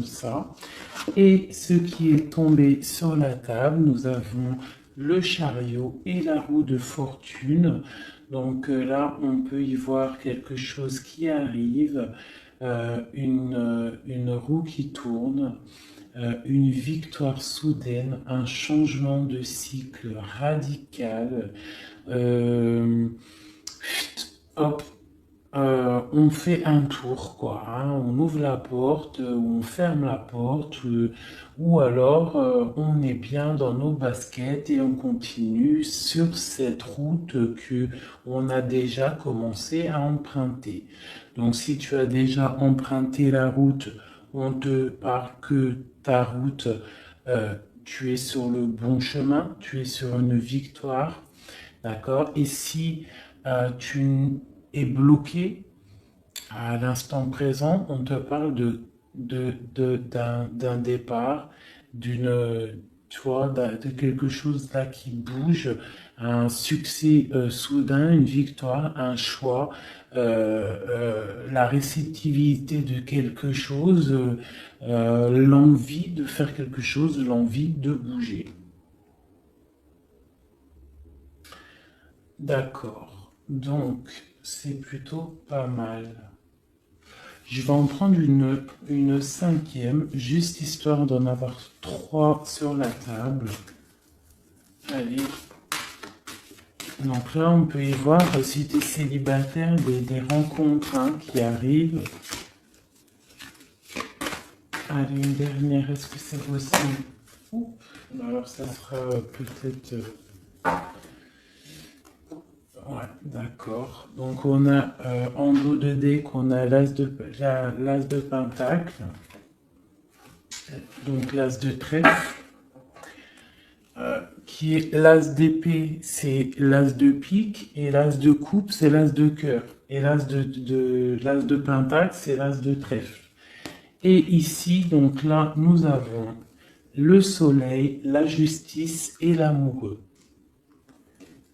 ça. Et ce qui est tombé sur la table, nous avons le chariot et la roue de fortune. Donc là, on peut y voir quelque chose qui arrive, une roue qui tourne, une victoire soudaine, un changement de cycle radical. Euh, hop, on fait un tour, quoi, hein. On ouvre la porte, on ferme la porte, ou alors on est bien dans nos baskets et on continue sur cette route que on a déjà commencé à emprunter. Donc, si tu as déjà emprunté la route, on te parle que ta route, euh, tu es sur le bon chemin, tu es sur une victoire, d'accord? Et si tu es bloqué, à l'instant présent, on te parle d'un départ, tu vois, de quelque chose là qui bouge, un succès soudain, une victoire, un choix, la réceptivité de quelque chose, l'envie de faire quelque chose, l'envie de bouger. D'accord. Donc, c'est plutôt pas mal. Je vais en prendre une cinquième, juste histoire d'en avoir trois sur la table. Allez. Donc là, on peut y voir, si tu es célibataire, des rencontres, hein, qui arrivent. Allez, une dernière, est-ce que c'est possible? Oups. Alors, ça sera peut-être... Ouais, d'accord. Donc, on a en dos de dé qu'on a l'as de pentacle, donc l'as de trèfle. Qui est l'as d'épée, c'est l'as de pique, et l'as de coupe, c'est l'as de cœur. Et l'as de pentacle, c'est l'as de trèfle. Et ici, donc là, nous avons le soleil, la justice et l'amoureux.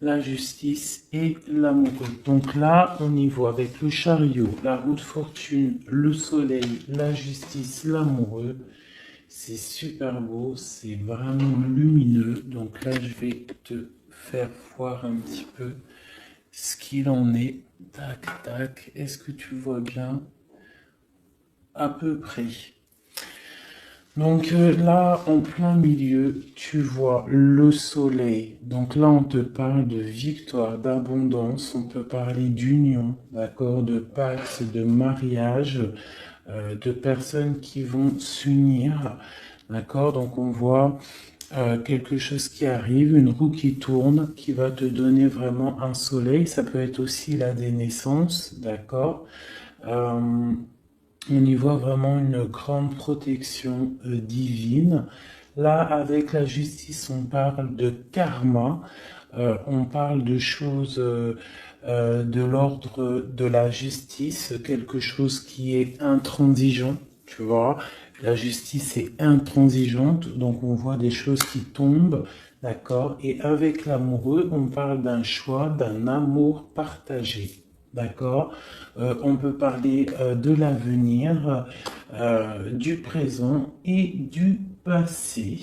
La justice et l'amoureux. Donc là, on y voit avec le chariot, la roue de fortune, le soleil, la justice, l'amoureux. C'est super beau, c'est vraiment lumineux. Donc là, je vais te faire voir un petit peu ce qu'il en est. Tac, tac. Est-ce que tu vois bien? À peu près. Donc là, en plein milieu, tu vois le soleil. Donc là, on te parle de victoire, d'abondance. On peut parler d'union, d'accord, de pax, de mariage, de personnes qui vont s'unir. D'accord? Donc on voit quelque chose qui arrive, une roue qui tourne, qui va te donner vraiment un soleil. Ça peut être aussi là des naissances, d'accord? Euh, on y voit vraiment une grande protection divine. Là, avec la justice, on parle de karma, on parle de choses de l'ordre de la justice, quelque chose qui est intransigeant, tu vois. La justice est intransigeante, donc on voit des choses qui tombent, d'accord. Et avec l'amoureux, on parle d'un choix, d'un amour partagé. D'accord. On peut parler de l'avenir, du présent et du passé.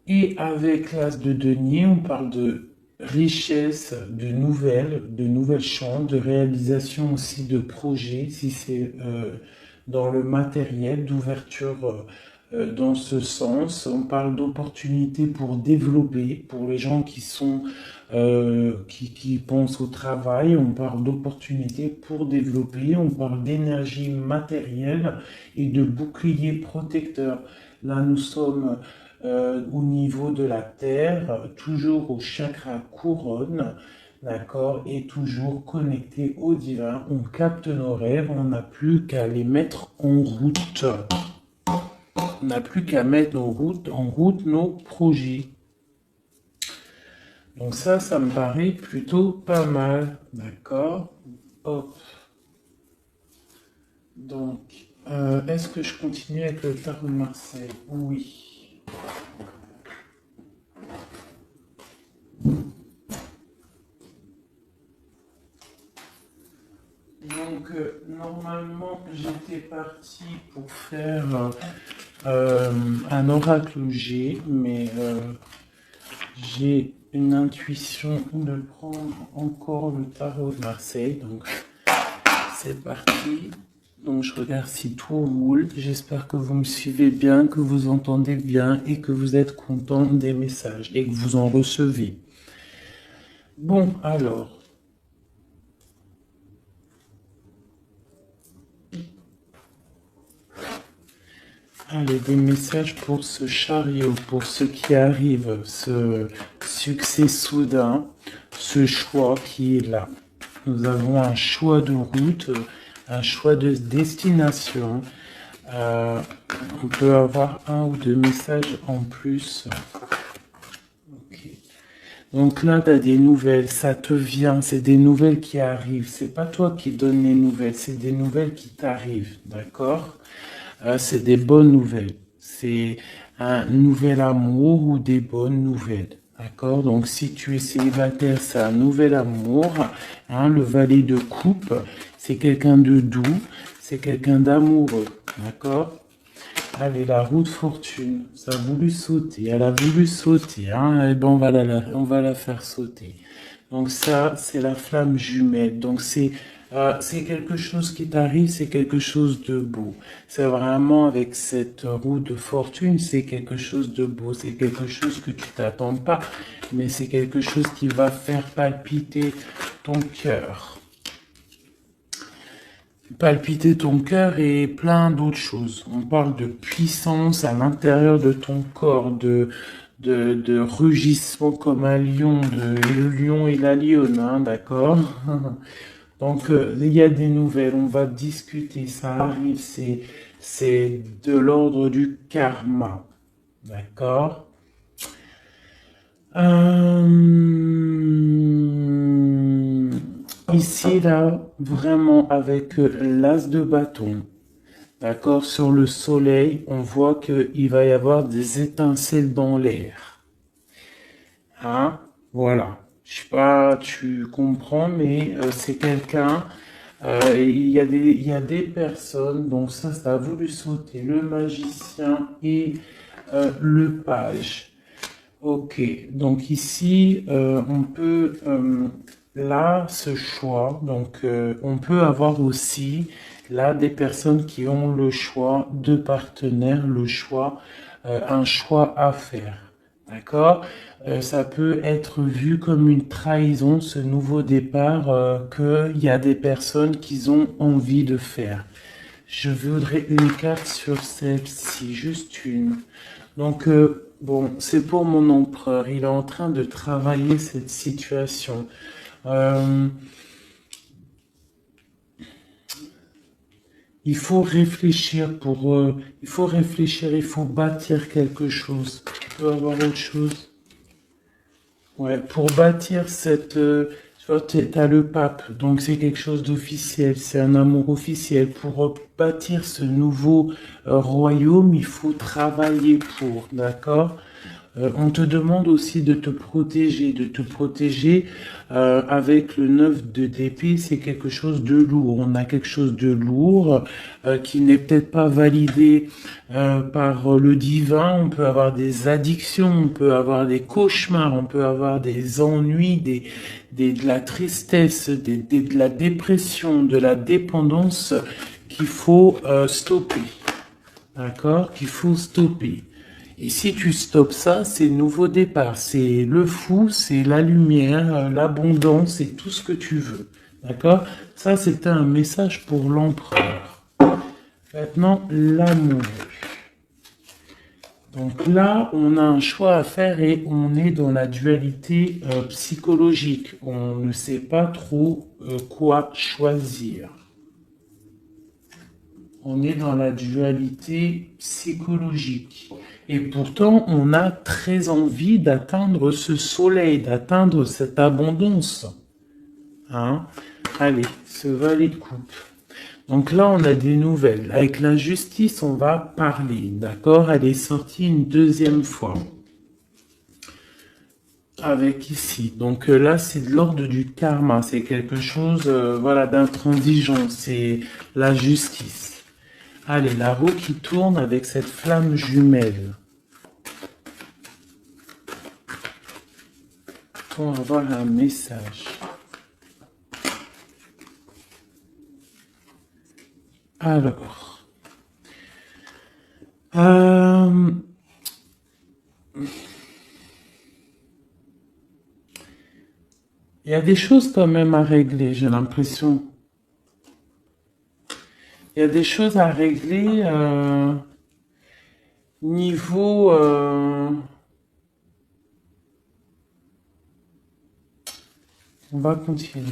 Et avec l'as de denier, on parle de richesse, de nouvelles chances, de réalisation aussi de projets, si c'est dans le matériel, d'ouverture dans ce sens. On parle d'opportunités pour développer, pour les gens qui sont qui pensent au travail. On parle d'opportunités pour développer. On parle d'énergie matérielle et de bouclier protecteur. Là, nous sommes au niveau de la terre, toujours au chakra couronne, d'accord, et toujours connecté au divin. On capte nos rêves, on n'a plus qu'à les mettre en route. On n'a plus qu'à mettre en route nos projets. Donc ça me paraît plutôt pas mal, d'accord. Hop. Donc, est-ce que je continue avec le tarot de Marseille? Oui. Donc, normalement, j'étais parti pour faire un oracle G, mais j'ai une intuition de prendre encore le tarot de Marseille. Donc, c'est parti. Donc, je regarde si tout roule. J'espère que vous me suivez bien, que vous entendez bien et que vous êtes content des messages et que vous en recevez. Bon, alors. Allez, des messages pour ce chariot, pour ce qui arrive, ce succès soudain, ce choix qui est là. Nous avons un choix de route, un choix de destination. On peut avoir un ou deux messages en plus. Okay. Donc là, tu as des nouvelles, ça te vient, c'est des nouvelles qui arrivent. C'est pas toi qui donnes les nouvelles, c'est des nouvelles qui t'arrivent, d'accord ? C'est des bonnes nouvelles. C'est un nouvel amour ou des bonnes nouvelles. D'accord? Donc, si tu es célibataire, c'est un nouvel amour. Hein, le valet de coupe, c'est quelqu'un de doux. C'est quelqu'un d'amoureux. D'accord? Allez, la roue de fortune. Ça a voulu sauter. Elle a voulu sauter. Hein? Eh ben, on va la faire sauter. Donc, ça, c'est la flamme jumelle. Donc, c'est quelque chose qui t'arrive, c'est quelque chose de beau. C'est vraiment avec cette roue de fortune, c'est quelque chose de beau. C'est quelque chose que tu t'attends pas, mais c'est quelque chose qui va faire palpiter ton cœur. Palpiter ton cœur et plein d'autres choses. On parle de puissance à l'intérieur de ton corps, de rugissement comme un lion, le lion et la lionne, hein, d'accord? Donc, il y a des nouvelles, on va discuter, ça arrive, c'est de l'ordre du karma, d'accord? Ici, là, vraiment, avec l'as de bâton, d'accord, sur le soleil, on voit qu'il va y avoir des étincelles dans l'air. Hein? Voilà. Je sais pas, tu comprends, mais c'est quelqu'un. Il y a des personnes, donc ça a voulu sauter, le magicien et le page. Ok, donc ici, on peut, là, ce choix, donc on peut avoir aussi, là, des personnes qui ont le choix de partenaires, le choix, un choix à faire. D'accord? Ça peut être vu comme une trahison, ce nouveau départ qu'il y a des personnes qui ont envie de faire. Je voudrais une carte sur celle-ci, juste une. Donc, bon, c'est pour mon empereur. Il est en train de travailler cette situation. Il faut réfléchir il faut réfléchir, il faut bâtir quelque chose. On peut avoir autre chose. Ouais, pour bâtir tu vois, t'as le pape, donc c'est quelque chose d'officiel, c'est un amour officiel. Pour bâtir ce nouveau royaume, il faut travailler pour, d'accord? On te demande aussi de te protéger avec le 9 de d'épée, c'est quelque chose de lourd. On a quelque chose de lourd qui n'est peut-être pas validé par le divin. On peut avoir des addictions, on peut avoir des cauchemars, on peut avoir des ennuis, de la tristesse, de la dépression, de la dépendance qu'il faut stopper. D'accord? Qu'il faut stopper. Et si tu stoppes ça, c'est nouveau départ. C'est le fou, c'est la lumière, l'abondance et tout ce que tu veux. D'accord? Ça, c'était un message pour l'empereur. Maintenant, l'amour. Donc là, on a un choix à faire et on est dans la dualité psychologique. On ne sait pas trop quoi choisir. On est dans la dualité psychologique. Et pourtant, on a très envie d'atteindre ce soleil, d'atteindre cette abondance. Hein? Allez, ce valet de coupe. Donc là, on a des nouvelles. Avec la justice, on va parler. D'accord? Elle est sortie une deuxième fois. avec ici. Donc là, c'est de l'ordre du karma. C'est quelque chose, voilà, d'intransigeant. C'est la justice. Allez, la roue qui tourne avec cette flamme jumelle. Pour avoir un message. Alors. Il y a des choses quand même à régler, j'ai l'impression. Il y a des choses à régler niveau... On va continuer.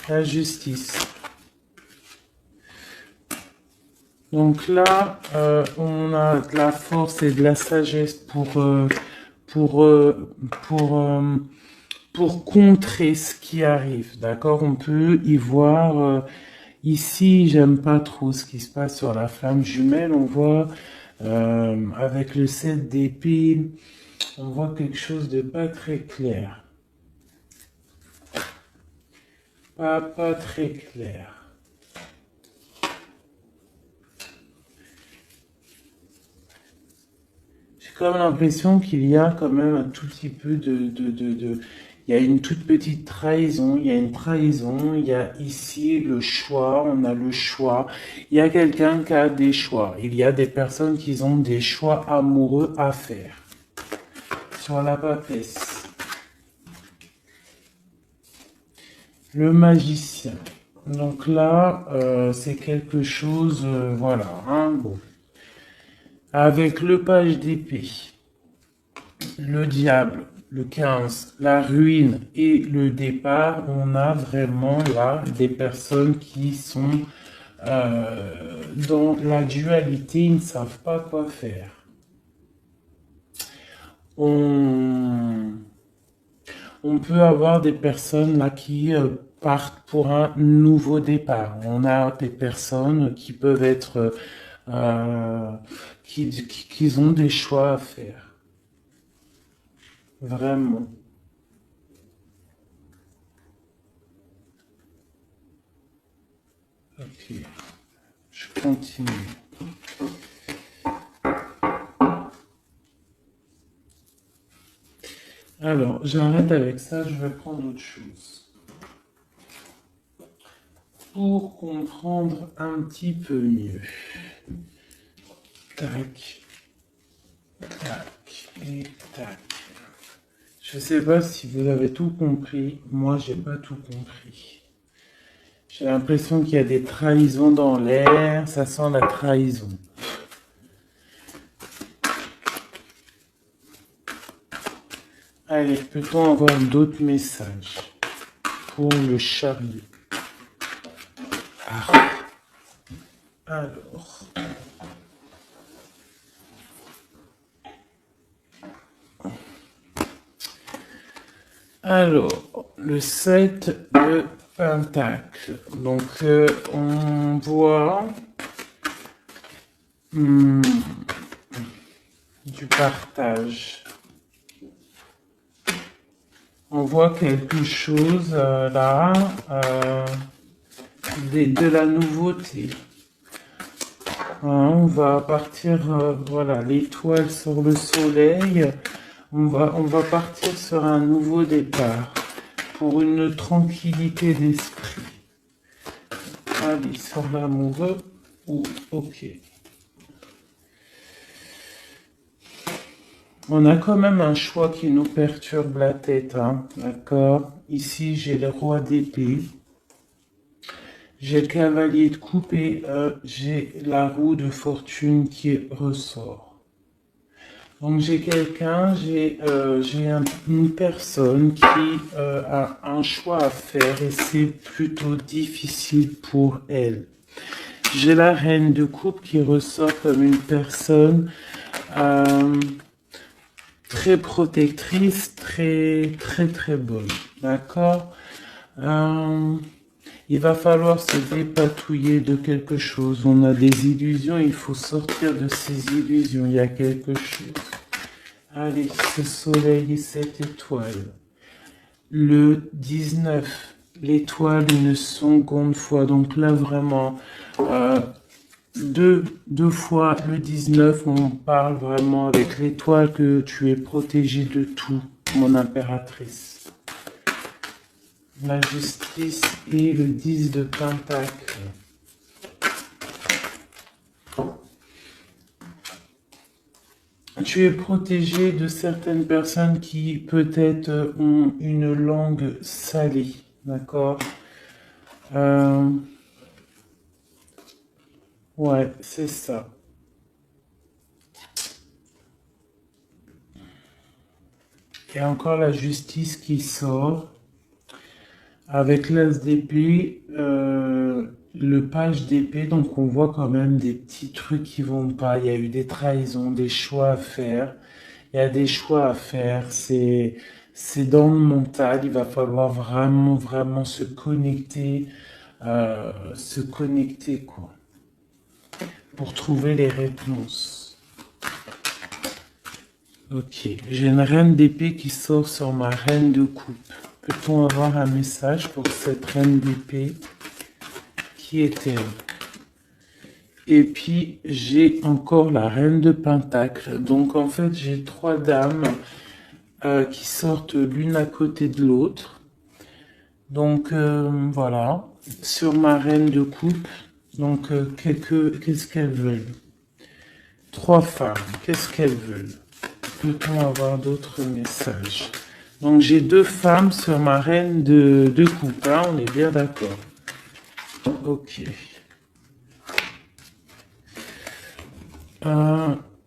La justice. Donc là, on a de la force et de la sagesse pour, pour contrer ce qui arrive, d'accord? On peut y voir, ici, j'aime pas trop ce qui se passe sur la flamme jumelle, on voit, avec le 7 d'épée, on voit quelque chose de pas très clair. Pas très clair. J'ai quand même l'impression qu'il y a quand même un tout petit peu il y a une toute petite trahison, il y a une trahison, il y a ici le choix, on a le choix. Il y a quelqu'un qui a des choix. Il y a des personnes qui ont des choix amoureux à faire. Sur la papesse. Le magicien. Donc là, c'est quelque chose, voilà, hein, bon. Avec le page d'épée, le diable, le 15, la ruine et le départ, on a vraiment là des personnes qui sont dans la dualité, ils ne savent pas quoi faire. On peut avoir des personnes là qui partent pour un nouveau départ. On a des personnes qui peuvent être qui ont des choix à faire. Vraiment. Ok. Je continue. Alors, j'arrête avec ça, je vais prendre autre chose. Pour comprendre un petit peu mieux. Tac. Tac. Et tac. Je sais pas si vous avez tout compris. Moi, j'ai pas tout compris. J'ai l'impression qu'il y a des trahisons dans l'air. Ça sent la trahison. Allez, peut-on avoir d'autres messages pour le chariot? Ah. Alors. Alors, le 7 de Pentacle. Donc, on voit du partage. On voit quelque chose là, de la nouveauté. On va partir, voilà, l'étoile sur le soleil. On va partir sur un nouveau départ pour une tranquillité d'esprit. Allez, sur l'amoureux ou ok. On a quand même un choix qui nous perturbe la tête, hein, d'accord? Ici, j'ai le roi d'épée. J'ai le cavalier de coupe et j'ai la roue de fortune qui ressort. Donc j'ai quelqu'un, j'ai une personne qui a un choix à faire et c'est plutôt difficile pour elle. J'ai la reine de coupe qui ressort comme une personne très protectrice, très bonne. D'accord? Il va falloir se dépatouiller de quelque chose. On a des illusions, il faut sortir de ces illusions. Il y a quelque chose. Allez, ce soleil et cette étoile. Le 19, l'étoile une seconde fois. Donc là, vraiment, deux fois le 19, on parle vraiment avec l'étoile que tu es protégée de tout, mon impératrice. La justice et le 10 de Pentacle. Tu es protégé de certaines personnes qui peut-être ont une langue salée, d'accord? Ouais, c'est ça. Il y a encore la justice qui sort. Avec l'as d'épée, le page d'épée, donc on voit quand même des petits trucs qui vont pas. Il y a eu des trahisons, des choix à faire. Il y a des choix à faire. C'est dans le mental. Il va falloir vraiment se connecter quoi, pour trouver les réponses. Ok, j'ai une reine d'épée qui sort sur ma reine de coupe. Peut-on avoir un message pour cette reine d'épée? Qui est-elle? Et puis, j'ai encore la reine de pentacle. Donc, en fait, j'ai trois dames qui sortent l'une à côté de l'autre. Donc, voilà. Sur ma reine de coupe. Donc, qu'est-ce qu'elles veulent? Trois femmes. Qu'est-ce qu'elles veulent? Peut-on avoir d'autres messages? Donc, j'ai deux femmes sur ma reine de coupe. Hein, on est bien d'accord. Ok.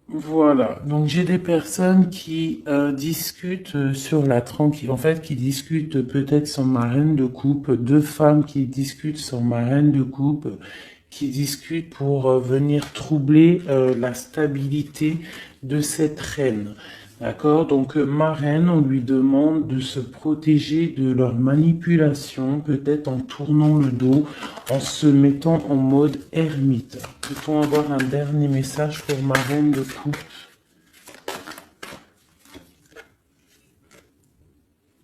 Voilà, donc j'ai des personnes qui discutent sur la tranquille, en fait, qui discutent peut-être sur ma reine de coupe, deux femmes qui discutent sur ma reine de coupe, qui discutent pour venir troubler la stabilité de cette reine. D'accord? Donc, ma reine, on lui demande de se protéger de leur manipulation, peut-être en tournant le dos, en se mettant en mode ermite. Peut-on avoir un dernier message pour ma reine de coupe?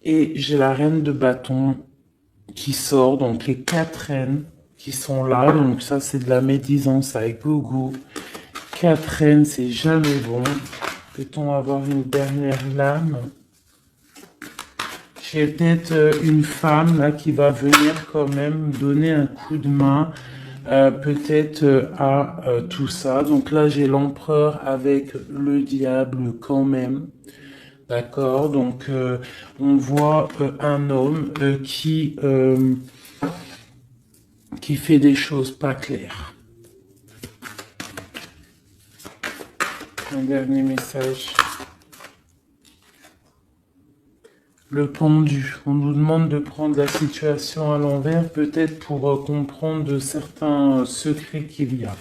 Et j'ai la reine de bâton qui sort, donc les quatre reines qui sont là. Donc, ça, c'est de la médisance avec gogo. Quatre reines, c'est jamais bon. Peut-on avoir une dernière lame? J'ai peut-être une femme là qui va venir quand même donner un coup de main, peut-être à tout ça. Donc là, j'ai l'empereur avec le diable quand même. D'accord, donc on voit un homme qui fait des choses pas claires. Un dernier message. Le pendu. On nous demande de prendre la situation à l'envers, peut-être pour comprendre de certains secrets qu'il y a.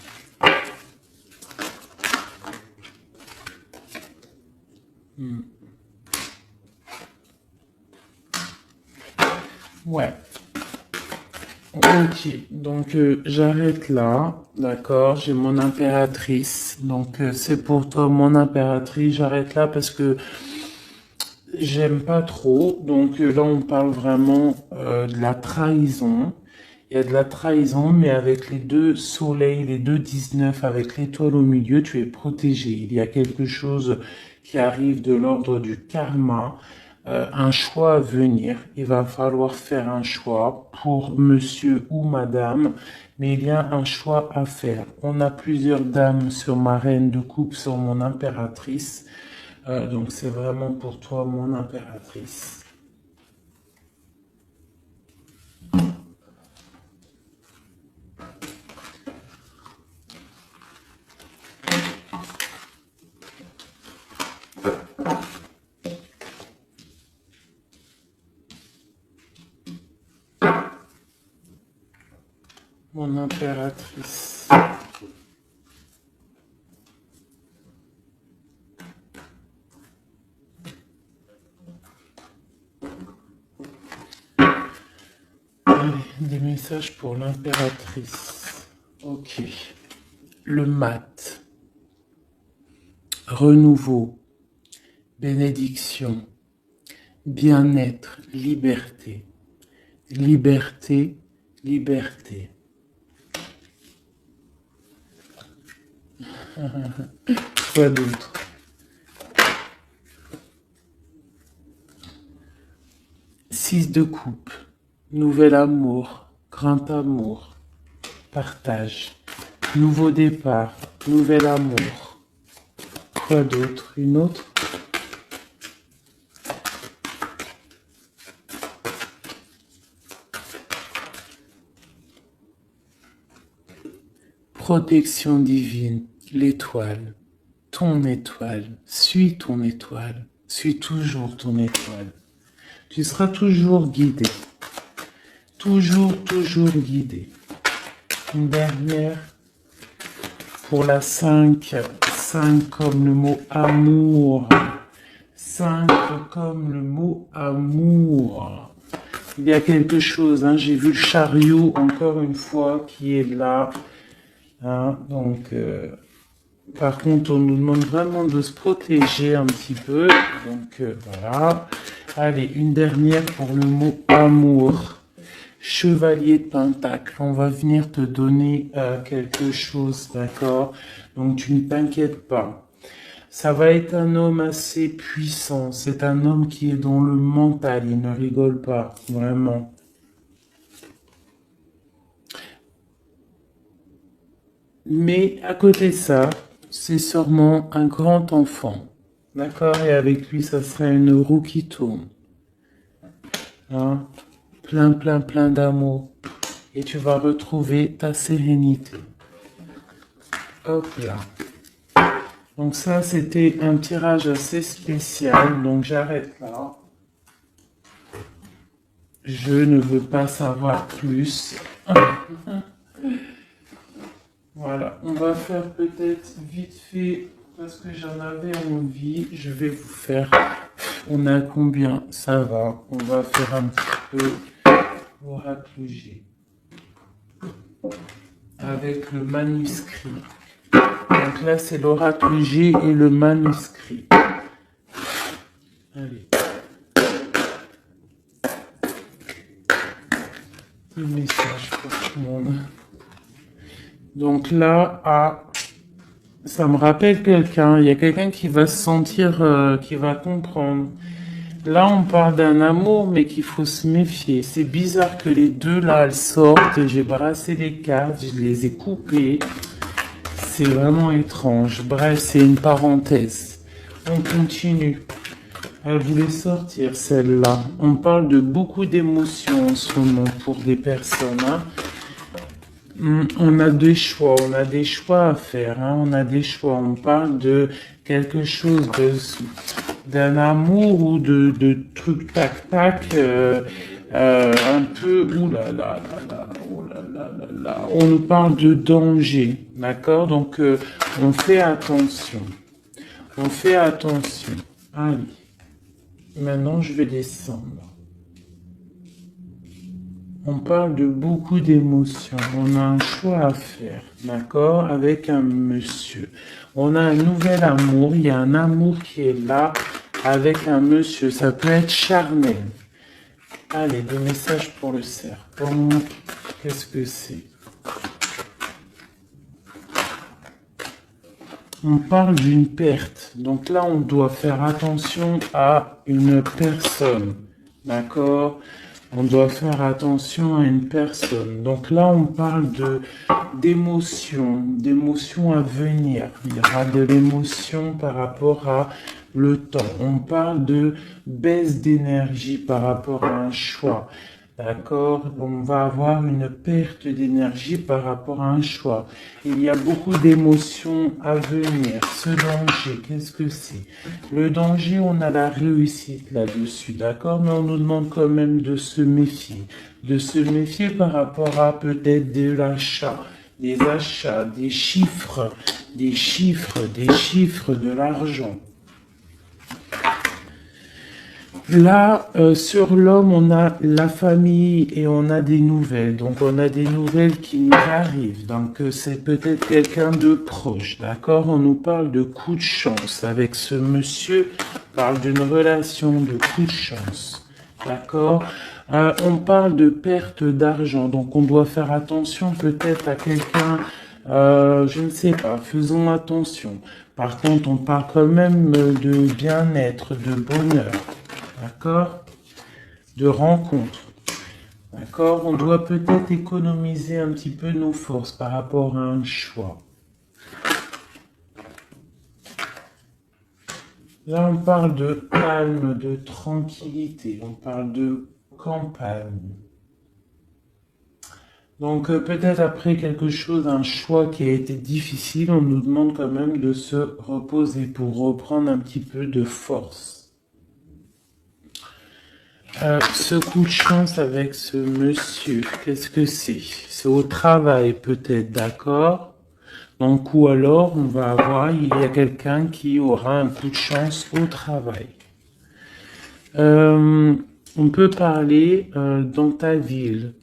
Ouais. Ok, donc j'arrête là, d'accord, j'ai mon impératrice, donc c'est pour toi mon impératrice, j'arrête là parce que j'aime pas trop, donc là on parle vraiment de la trahison, il y a de la trahison, mais avec les deux soleils, les deux 19, avec l'étoile au milieu, tu es protégé, il y a quelque chose qui arrive de l'ordre du karma, un choix à venir. Il va falloir faire un choix pour monsieur ou madame, mais il y a un choix à faire. On a plusieurs dames sur ma reine de coupe, sur mon impératrice. Donc c'est vraiment pour toi, mon impératrice. Mon impératrice. messages pour l'impératrice. Ok. Le mat. Renouveau. Bénédiction. Bien-être. Liberté. Liberté. Liberté. Quoi d'autre? Six de coupe. Nouvel amour. Grand amour. Partage. Nouveau départ. Nouvel amour. Quoi d'autre? Une autre? Protection divine. L'étoile. Ton étoile. Suis ton étoile. Suis toujours ton étoile. Tu seras toujours guidé. Toujours guidé. Une dernière pour la 5. 5 comme le mot amour. 5 comme le mot amour. Il y a quelque chose, hein, j'ai vu le chariot encore une fois qui est là. Hein, donc, par contre, on nous demande vraiment de se protéger un petit peu. Donc, voilà. Allez, une dernière pour le mot amour. Chevalier de Pentacle, on va venir te donner quelque chose, d'accord? Donc tu ne t'inquiètes pas. Ça va être un homme assez puissant. C'est un homme qui est dans le mental, il ne rigole pas, vraiment. Mais à côté de ça, c'est sûrement un grand enfant, d'accord? Et avec lui, ça sera une roue qui tourne. Hein? Plein d'amour. Et tu vas retrouver ta sérénité. Hop là. Donc ça, c'était un tirage assez spécial. Donc j'arrête là. Je ne veux pas savoir plus. Voilà. On va faire peut-être vite fait, parce que j'en avais envie. Je vais vous faire... On a combien? Ça va. On va faire un petit peu l'oracle G. Avec le manuscrit. Donc là, c'est l'oracle G et le manuscrit. Allez. Le message pour tout le monde. Donc là, ça me rappelle quelqu'un. Il y a quelqu'un qui va se sentir, qui va comprendre. Là, on parle d'un amour, mais qu'il faut se méfier. C'est bizarre que les deux, là, elles sortent. J'ai brassé les cartes, je les ai coupées. C'est vraiment étrange. Bref, c'est une parenthèse. On continue. Elle voulait sortir, celle-là. On parle de beaucoup d'émotions en ce moment pour des personnes. Hein. On a des choix à faire. Hein. On a des choix. On parle de quelque chose d'un amour ou de truc tac-tac. Un peu, oulala, on nous parle de danger, d'accord? Donc, on fait attention. On fait attention. Allez. Maintenant, je vais descendre. On parle de beaucoup d'émotions. On a un choix à faire, d'accord? Avec un monsieur. On a un nouvel amour. Il y a un amour qui est là avec un monsieur. Ça peut être charnel. Allez, des messages pour le serpent. Qu'est-ce que c'est? On parle d'une perte. Donc là, on doit faire attention à une personne. D'accord? On doit faire attention à une personne. Donc là, on parle d'émotions à venir. Il y aura de l'émotion par rapport à le temps. On parle de baisse d'énergie par rapport à un choix. D'accord? On va avoir une perte d'énergie par rapport à un choix. Il y a beaucoup d'émotions à venir. Ce danger, qu'est-ce que c'est? Le danger, on a la réussite là-dessus, d'accord? Mais on nous demande quand même de se méfier. De se méfier par rapport à peut-être de l'achat, des achats, des chiffres, de l'argent. Là, sur l'homme, on a la famille et on a des nouvelles. Donc, on a des nouvelles qui nous arrivent. Donc, c'est peut-être quelqu'un de proche, d'accord? On nous parle de coup de chance. Avec ce monsieur, on parle d'une relation de coup de chance, d'accord? On parle de perte d'argent. Donc, on doit faire attention peut-être à quelqu'un, je ne sais pas, faisons attention. Par contre, on parle quand même de bien-être, de bonheur. D'accord? De rencontre. D'accord? On doit peut-être économiser un petit peu nos forces par rapport à un choix. Là, on parle de calme, de tranquillité. On parle de campagne. Donc, peut-être après quelque chose, un choix qui a été difficile, on nous demande quand même de se reposer pour reprendre un petit peu de force. Ce coup de chance avec ce monsieur, qu'est-ce que c'est? C'est au travail peut-être, d'accord? Donc, ou alors, on va avoir, il y a quelqu'un qui aura un coup de chance au travail. On peut parler dans ta ville,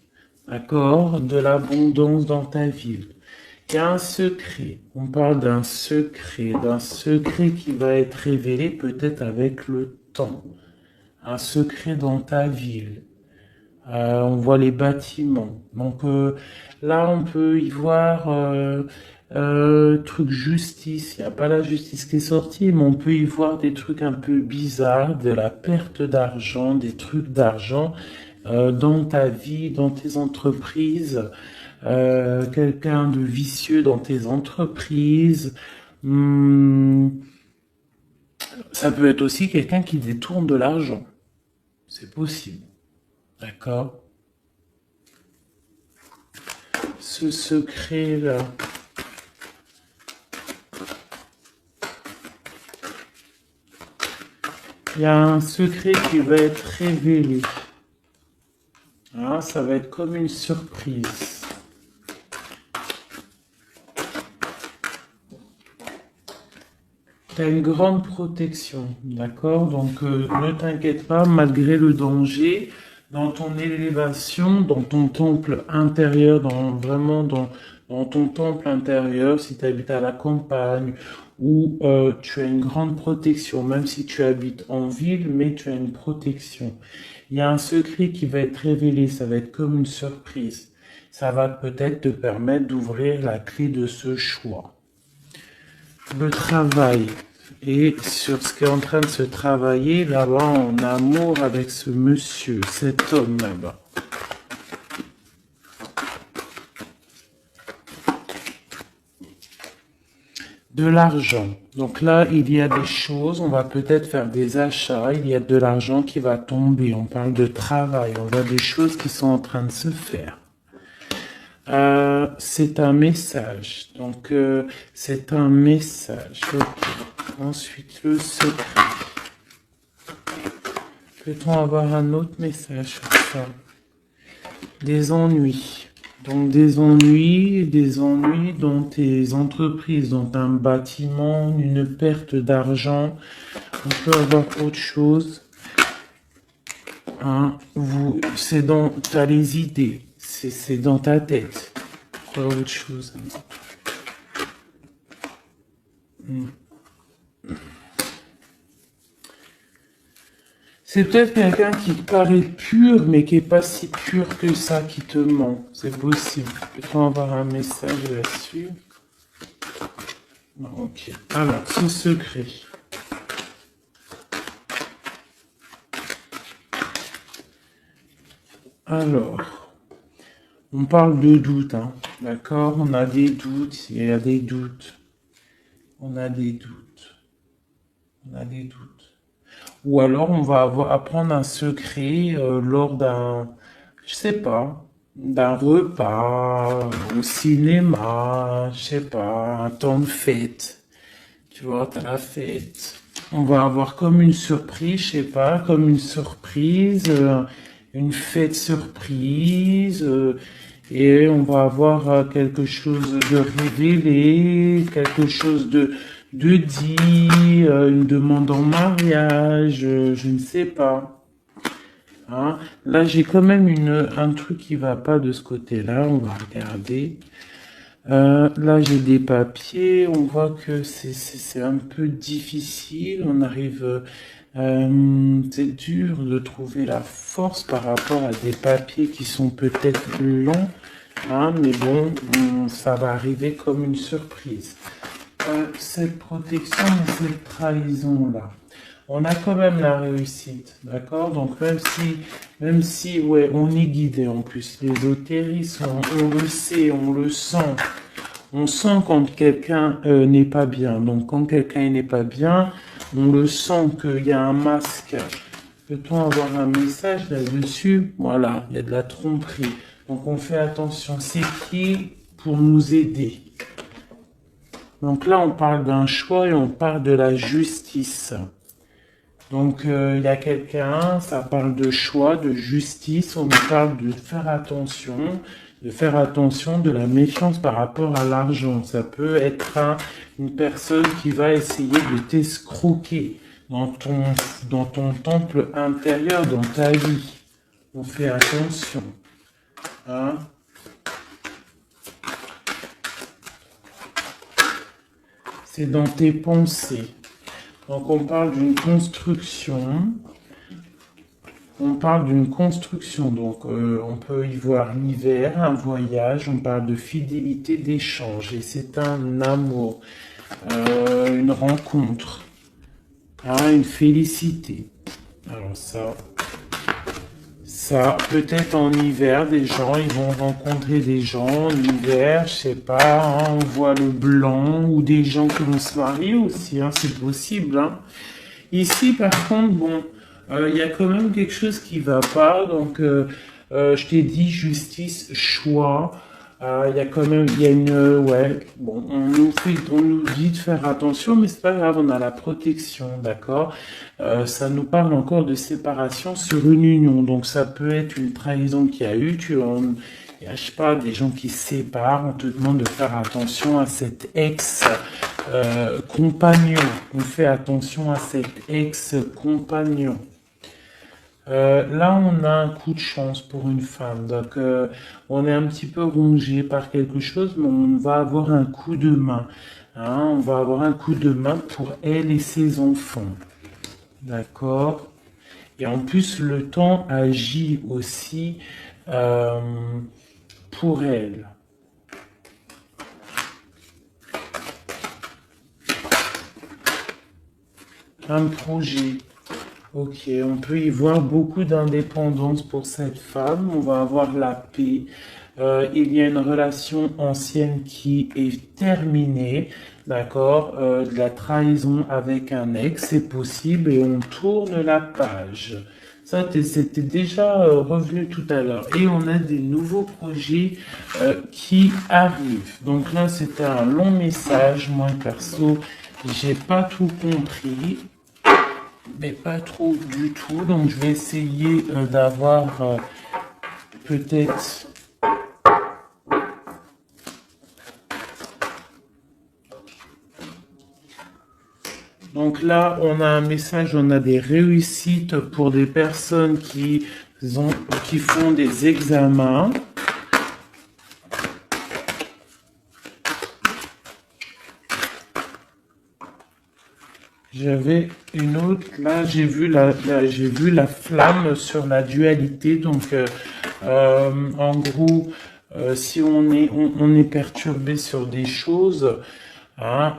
d'accord? De l'abondance dans ta ville. Il y a un secret, on parle d'un secret qui va être révélé peut-être avec le temps. Un secret dans ta ville. On voit les bâtiments. Donc là, on peut y voir truc justice. Il n'y a pas la justice qui est sortie, mais on peut y voir des trucs un peu bizarres, de la perte d'argent, des trucs d'argent dans ta vie, dans tes entreprises. Quelqu'un de vicieux dans tes entreprises. Ça peut être aussi quelqu'un qui détourne de l'argent. C'est possible. D'accord? Ce secret-là. Il y a un secret qui va être révélé. Ah, ça va être comme une surprise. Tu as une grande protection, d'accord? Donc, ne t'inquiète pas, malgré le danger, dans ton élévation, dans ton temple intérieur, dans ton temple intérieur, si tu habites à la campagne, où tu as une grande protection, même si tu habites en ville, mais tu as une protection. Il y a un secret qui va être révélé, ça va être comme une surprise. Ça va peut-être te permettre d'ouvrir la clé de ce choix. Le travail. Et sur ce qui est en train de se travailler là-bas en amour avec ce monsieur, cet homme là-bas. De l'argent. Donc là, il y a des choses, on va peut-être faire des achats, il y a de l'argent qui va tomber. On parle de travail, on voit des choses qui sont en train de se faire. C'est un message. Donc, c'est un message. Okay. Ensuite, le secret. Peut-on avoir un autre message sur ça? Des ennuis. Donc, des ennuis dans tes entreprises, dans un bâtiment, une perte d'argent. On peut avoir autre chose. Hein, c'est dans, t'as les idées. C'est dans ta tête. Quoi autre chose? C'est peut-être quelqu'un qui paraît pur, mais qui est pas si pur que ça, qui te ment. C'est possible. Peut-on avoir un message là-dessus? Ok. Alors, ce secret. Alors, on parle de doute, hein. D'accord? On a des doutes, il y a des doutes. On a des doutes. On a des doutes. Ou alors on va apprendre un secret lors d'un, je sais pas, d'un repas, au cinéma, je sais pas, un temps de fête. Tu vois, t'as la fête. On va avoir comme une surprise, je sais pas, comme une surprise, une fête surprise, et on va avoir quelque chose de révélé, quelque chose de dit, une demande en mariage, je ne sais pas. Hein. Là, j'ai quand même un truc qui va pas de ce côté-là. On va regarder. Là, j'ai des papiers. On voit que c'est un peu difficile. On arrive. C'est dur de trouver la force par rapport à des papiers qui sont peut-être longs. Hein, mais bon, ça va arriver comme une surprise. Cette protection et cette trahison-là. On a quand même la réussite, d'accord? Donc même si, ouais, on est guidé en plus. L'ésotérisme, on le sait, on le sent. On sent quand quelqu'un n'est pas bien. Donc quand quelqu'un n'est pas bien, on le sent qu'il y a un masque. Peut-on avoir un message là-dessus? Voilà, il y a de la tromperie. Donc on fait attention. C'est qui pour nous aider? Donc là, on parle d'un choix et on parle de la justice. Donc il y a quelqu'un, ça parle de choix, de justice, on nous parle de faire attention de la méfiance par rapport à l'argent. Ça peut être une personne qui va essayer de t'escroquer dans ton temple intérieur, dans ta vie. On fait attention. Hein? C'est dans tes pensées. Donc on parle d'une construction. On parle d'une construction, donc on peut y voir l'hiver, un voyage, on parle de fidélité, d'échange, et c'est un amour, une rencontre, hein, une félicité. Alors ça peut-être en hiver, des gens, ils vont rencontrer des gens en hiver, je sais pas, hein, on voit le blanc, ou des gens qui vont se marier aussi, hein, c'est possible. Hein. Ici, par contre, bon, il y a quand même quelque chose qui va pas. Donc, je t'ai dit justice, choix. Il y a quand même, il y a ouais, bon, on nous dit de faire attention, mais c'est pas grave, on a la protection, d'accord. Ça nous parle encore de séparation sur une union. Donc, ça peut être une trahison qu'il y a eu. Il y a, je sais pas, des gens qui se séparent. On te demande de faire attention à cet ex. Compagnon, on fait attention à cet ex-compagnon. Là, on a un coup de chance pour une femme. Donc, on est un petit peu rongé par quelque chose, mais on va avoir un coup de main. Hein, on va avoir un coup de main pour elle et ses enfants. D'accord? Et en plus, le temps agit aussi pour elle. Un projet. Ok, on peut y voir beaucoup d'indépendance pour cette femme. On va avoir la paix. Il y a une relation ancienne qui est terminée, d'accord? De la trahison avec un ex, c'est possible, et on tourne la page. Ça, c'était déjà revenu tout à l'heure. Et on a des nouveaux projets qui arrivent. Donc là, c'était un long message. Moi, perso, j'ai pas tout compris. Mais pas trop du tout, donc je vais essayer d'avoir peut-être... Donc là, on a un message, on a des réussites pour des personnes qui font des examens. J'avais une autre, là j'ai vu la flamme sur la dualité, donc en gros, si on est perturbé sur des choses, hein,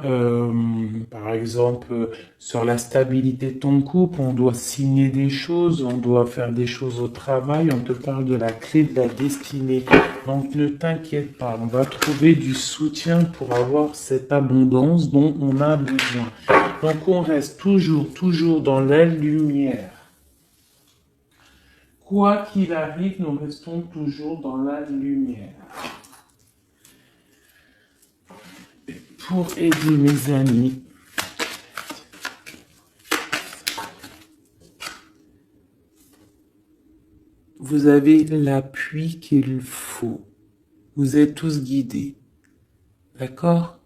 par exemple sur la stabilité de ton couple, on doit signer des choses, on doit faire des choses au travail, on te parle de la clé de la destinée, donc ne t'inquiète pas, on va trouver du soutien pour avoir cette abondance dont on a besoin. Donc on reste toujours dans la lumière. Quoi qu'il arrive, nous restons toujours dans la lumière. Pour aider mes amis, vous avez l'appui qu'il faut. Vous êtes tous guidés. D'accord ?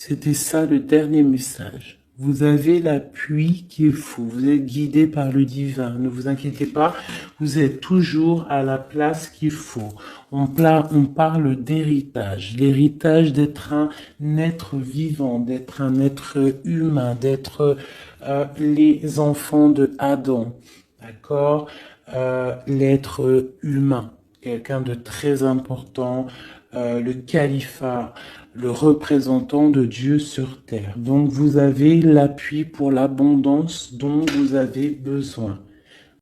C'était ça le dernier message. Vous avez l'appui qu'il faut. Vous êtes guidé par le divin. Ne vous inquiétez pas. Vous êtes toujours à la place qu'il faut. On parle d'héritage. L'héritage d'être un être vivant, d'être un être humain, d'être les enfants de Adam. D'accord? L'être humain. Quelqu'un de très important. Le califat, le représentant de Dieu sur terre. Donc vous avez l'appui pour l'abondance dont vous avez besoin.